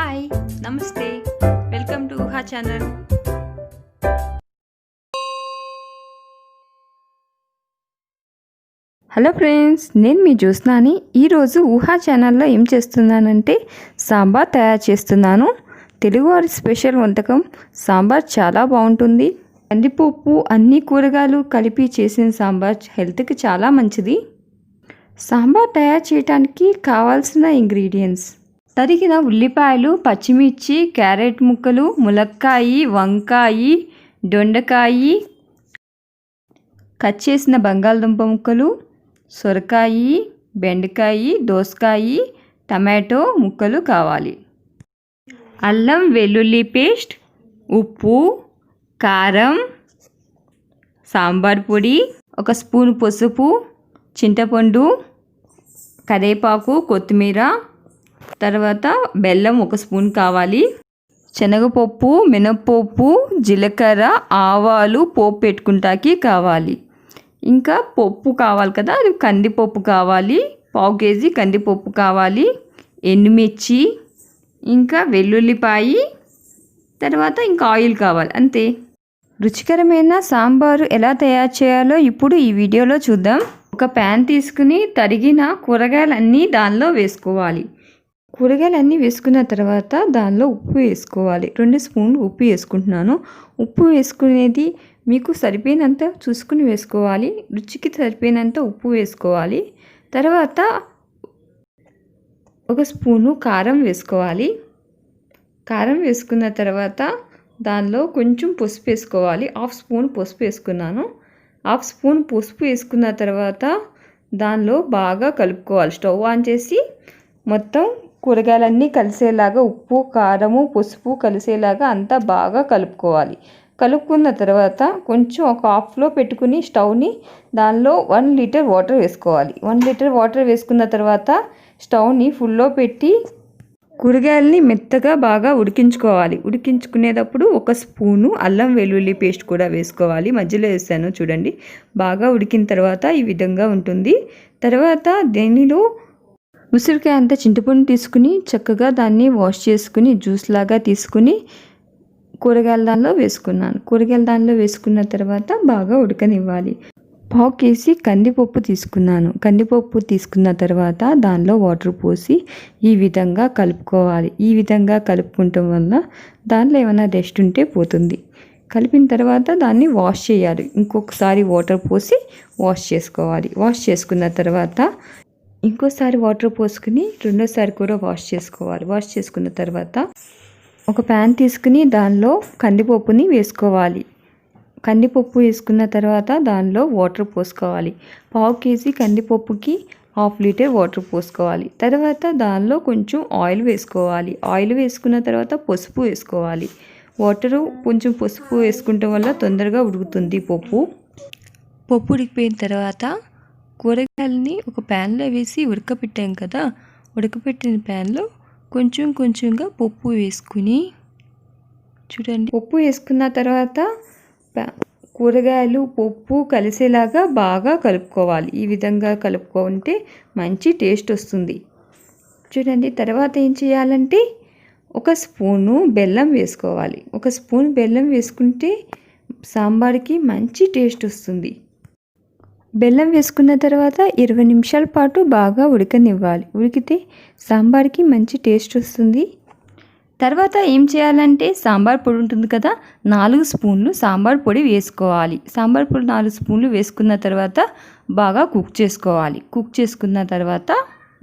Hi, నమస్తే, welcome to ఊహా channel. Hello friends, నేను మీ జోస్నాని. ఈరోజు ఊహా ఛానల్లో ఏం చేస్తున్నానంటే సాంబార్ తయారు చేస్తున్నాను. తెలుగువారి స్పెషల్ వంటకం సాంబార్ చాలా బాగుంటుంది. కందిపప్పు అన్ని కూరగాయలు కలిపి చేసిన సాంబార్ హెల్త్కి చాలా మంచిది. సాంబార్ తయారు చేయడానికి కావాల్సిన ఇంగ్రీడియంట్స్: తరిగిన ఉల్లిపాయలు, పచ్చిమిర్చి, క్యారెట్ ముక్కలు, ములక్కాయి, వంకాయి, దొండకాయి, కట్ చేసిన బంగాళదుంప ముక్కలు, సొరకాయి, బెండకాయి, దోసకాయి, టమాటో ముక్కలు కావాలి. అల్లం వెల్లుల్లి పేస్ట్, ఉప్పు, కారం, సాంబార్ పొడి, 1 స్పూన్ పసుపు, చింతపండు, కరివేపాకు, కొత్తిమీర, తర్వాత బెల్లం 1 స్పూన్ కావాలి. శనగపప్పు, మినప్పప్పు, జీలకర్ర, ఆవాలు పోపు పెట్టుకుంటాకి కావాలి. ఇంకా పప్పు కావాలి కదా, అది కందిపప్పు కావాలి. 1/2 కేజీ కందిపప్పు కావాలి. ఎండుమిర్చి, ఇంకా వెల్లుల్లిపాయి, తర్వాత ఇంకా ఆయిల్ కావాలి, అంతే. రుచికరమైన సాంబారు ఎలా తయారు చేయాలో ఇప్పుడు ఈ వీడియోలో చూద్దాం. ఒక ప్యాన్ తీసుకుని తరిగిన కూరగాయలన్నీ దానిలో వేసుకోవాలి. కూరగాయలన్నీ వేసుకున్న తర్వాత దానిలో ఉప్పు వేసుకోవాలి. 2 స్పూన్లు ఉప్పు వేసుకుంటున్నాను. ఉప్పు వేసుకునేది మీకు సరిపోయినంత చూసుకుని వేసుకోవాలి. రుచికి సరిపోయినంత ఉప్పు వేసుకోవాలి. తర్వాత 1 స్పూను కారం వేసుకోవాలి. కారం వేసుకున్న తర్వాత దానిలో కొంచెం పసుపు వేసుకోవాలి. 1/2 స్పూన్ పసుపు వేసుకున్నాను. 1/2 స్పూన్ పసుపు వేసుకున్న తర్వాత దానిలో బాగా కలుపుకోవాలి. స్టవ్ ఆన్ చేసి మొత్తం కూరగాయలన్నీ కలిసేలాగా ఉప్పు, కారము, పసుపు కలిసేలాగా అంతా బాగా కలుపుకోవాలి. కలుపుకున్న తర్వాత కొంచెం ఒక హాఫ్లో పెట్టుకుని స్టవ్ని దానిలో 1 లీటర్ వాటర్ వేసుకోవాలి. 1 లీటర్ వాటర్ వేసుకున్న తర్వాత స్టవ్ని ఫుల్లో పెట్టి కూరగాయలని మెత్తగా బాగా ఉడికించుకోవాలి. ఉడికించుకునేటప్పుడు 1 స్పూను అల్లం వెల్లుల్లి పేస్ట్ కూడా వేసుకోవాలి. మధ్యలో వేసాను చూడండి. బాగా ఉడికిన తర్వాత ఈ విధంగా ఉంటుంది. తర్వాత దీనిలో ఉసిరికాయ అంతా చింతపండు తీసుకుని చక్కగా దాన్ని వాష్ చేసుకుని జ్యూస్ లాగా తీసుకుని కూరగాయల దానిలో వేసుకున్నాను. కూరగాయల దానిలో వేసుకున్న తర్వాత బాగా ఉడకనివ్వాలి. 1/2 కేజీ కందిపప్పు తీసుకున్నాను. కందిపప్పు తీసుకున్న తర్వాత దానిలో వాటర్ పోసి ఈ విధంగా కలుపుకోవాలి. ఈ విధంగా కలుపుకుంటాం వల్ల దానిలో ఏమైనా డస్ట్ ఉంటే పోతుంది. కలిపిన తర్వాత దాన్ని వాష్ చేయాలి. ఇంకొకసారి వాటర్ పోసి వాష్ చేసుకోవాలి. వాష్ చేసుకున్న తర్వాత ఇంకోసారి వాటర్ పోసుకుని రెండోసారి కూడా వాష్ చేసుకోవాలి. వాష్ చేసుకున్న తర్వాత ఒక ప్యాన్ తీసుకుని దానిలో కందిపప్పుని వేసుకోవాలి. కందిపప్పు వేసుకున్న తర్వాత దానిలో వాటర్ పోసుకోవాలి. 1/2 కేజీ కందిపప్పుకి 1/2 లీటర్ వాటర్ పోసుకోవాలి. తర్వాత దానిలో కొంచెం ఆయిల్ వేసుకోవాలి. ఆయిల్ వేసుకున్న తర్వాత పసుపు వేసుకోవాలి. వాటరు కొంచెం పసుపు వేసుకుంటాం వల్ల తొందరగా ఉడుకుతుంది పప్పు. పప్పు ఉడికిపోయిన తర్వాత కూరగాయలని ఒక ప్యాన్లో వేసి ఉడకపెట్టాం కదా, ఉడకపెట్టిన ప్యాన్లో కొంచెంగా పప్పు వేసుకుని చూడండి. పప్పు వేసుకున్న తర్వాత కూరగాయలు పప్పు కలిసేలాగా బాగా కలుపుకోవాలి. ఈ విధంగా కలుపుకుంటే మంచి టేస్ట్ వస్తుంది చూడండి. తర్వాత ఏం చేయాలంటే 1 స్పూను బెల్లం వేసుకోవాలి. 1 స్పూన్ బెల్లం వేసుకుంటే సాంబార్కి మంచి టేస్ట్ వస్తుంది. బెల్లం వేసుకున్న తర్వాత 20 నిమిషాల పాటు బాగా ఉడకనివ్వాలి. ఉడికితే సాంబార్కి మంచి టేస్ట్ వస్తుంది. తర్వాత ఏం చేయాలంటే సాంబార్ పొడి ఉంటుంది కదా, 4 స్పూన్లు సాంబార్ పొడి వేసుకోవాలి. సాంబార్ పొడి 4 స్పూన్లు వేసుకున్న తర్వాత బాగా కుక్ చేసుకోవాలి. కుక్ చేసుకున్న తర్వాత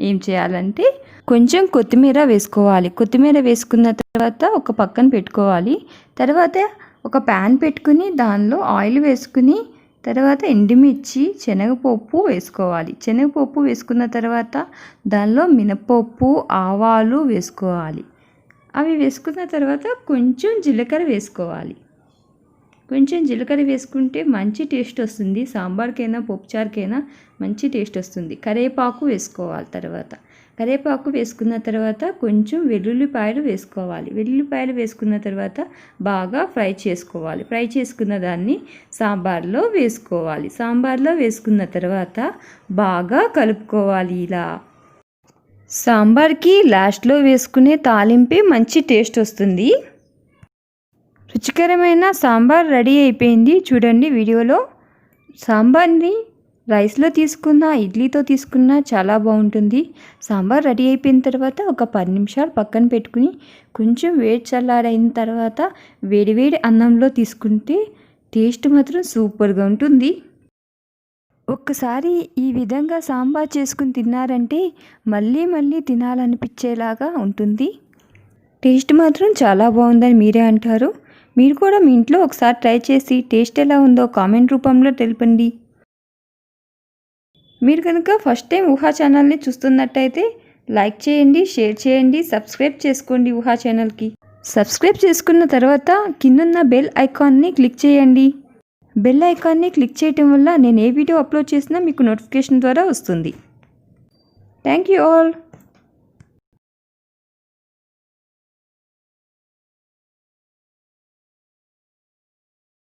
ఏం చేయాలంటే కొంచెం కొత్తిమీర వేసుకోవాలి. కొత్తిమీర వేసుకున్న తర్వాత ఒక పక్కన పెట్టుకోవాలి. తర్వాత ఒక ప్యాన్ పెట్టుకుని దానిలో ఆయిల్ వేసుకుని తర్వాత ఎండుమిర్చి, శనగపప్పు వేసుకోవాలి. శనగపప్పు వేసుకున్న తర్వాత దానిలో మినప్పప్పు, ఆవాలు వేసుకోవాలి. అవి వేసుకున్న తర్వాత కొంచెం జీలకర్ర వేసుకోవాలి. కొంచెం జీలకర్ర వేసుకుంటే మంచి టేస్ట్ వస్తుంది. సాంబార్కైనా పప్పుచారుకైనా మంచి టేస్ట్ వస్తుంది. కరివేపాకు వేసుకోవాలి. తర్వాత కరివేపాకు వేసుకున్న తర్వాత కొంచెం వెల్లుల్లిపాయలు వేసుకోవాలి. వెల్లుల్లిపాయలు వేసుకున్న తర్వాత బాగా ఫ్రై చేసుకోవాలి. ఫ్రై చేసుకున్న దాన్ని సాంబార్లో వేసుకోవాలి. సాంబార్లో వేసుకున్న తర్వాత బాగా కలుపుకోవాలి. ఇలా సాంబార్కి లాస్ట్లో వేసుకునే తాలింపే మంచి టేస్ట్ వస్తుంది. రుచికరమైన సాంబార్ రెడీ అయిపోయింది. చూడండి వీడియోలో. సాంబార్ని రైస్లో తీసుకున్నా ఇడ్లీతో తీసుకున్నా చాలా బాగుంటుంది. సాంబార్ రెడీ అయిపోయిన తర్వాత ఒక 10 నిమిషాలు పక్కన పెట్టుకుని కొంచెం వేడి చల్లారైన తర్వాత వేడివేడి అన్నంలో తీసుకుంటే టేస్ట్ మాత్రం సూపర్గా ఉంటుంది. ఒక్కసారి ఈ విధంగా సాంబార్ చేసుకుని తిన్నారంటే మళ్ళీ మళ్ళీ తినాలనిపించేలాగా ఉంటుంది. టేస్ట్ మాత్రం చాలా బాగుందని మీరే అంటారు. మీరు కూడా మీ ఇంట్లో ఒకసారి ట్రై చేసి టేస్ట్ ఎలా ఉందో కామెంట్ రూపంలో తెలపండి. మీరు కనుక ఫస్ట్ టైం ఊహా ఛానల్ని చూస్తున్నట్టయితే లైక్ చేయండి, షేర్ చేయండి, సబ్స్క్రైబ్ చేసుకోండి ఊహా ఛానల్కి. సబ్స్క్రైబ్ చేసుకున్న తర్వాత కిందున్న బెల్ ఐకాన్ని క్లిక్ చేయండి. బెల్ ఐకాన్ని క్లిక్ చేయటం వల్ల నేను ఏ వీడియో అప్లోడ్ చేసినా మీకు నోటిఫికేషన్ ద్వారా వస్తుంది. Thank you all.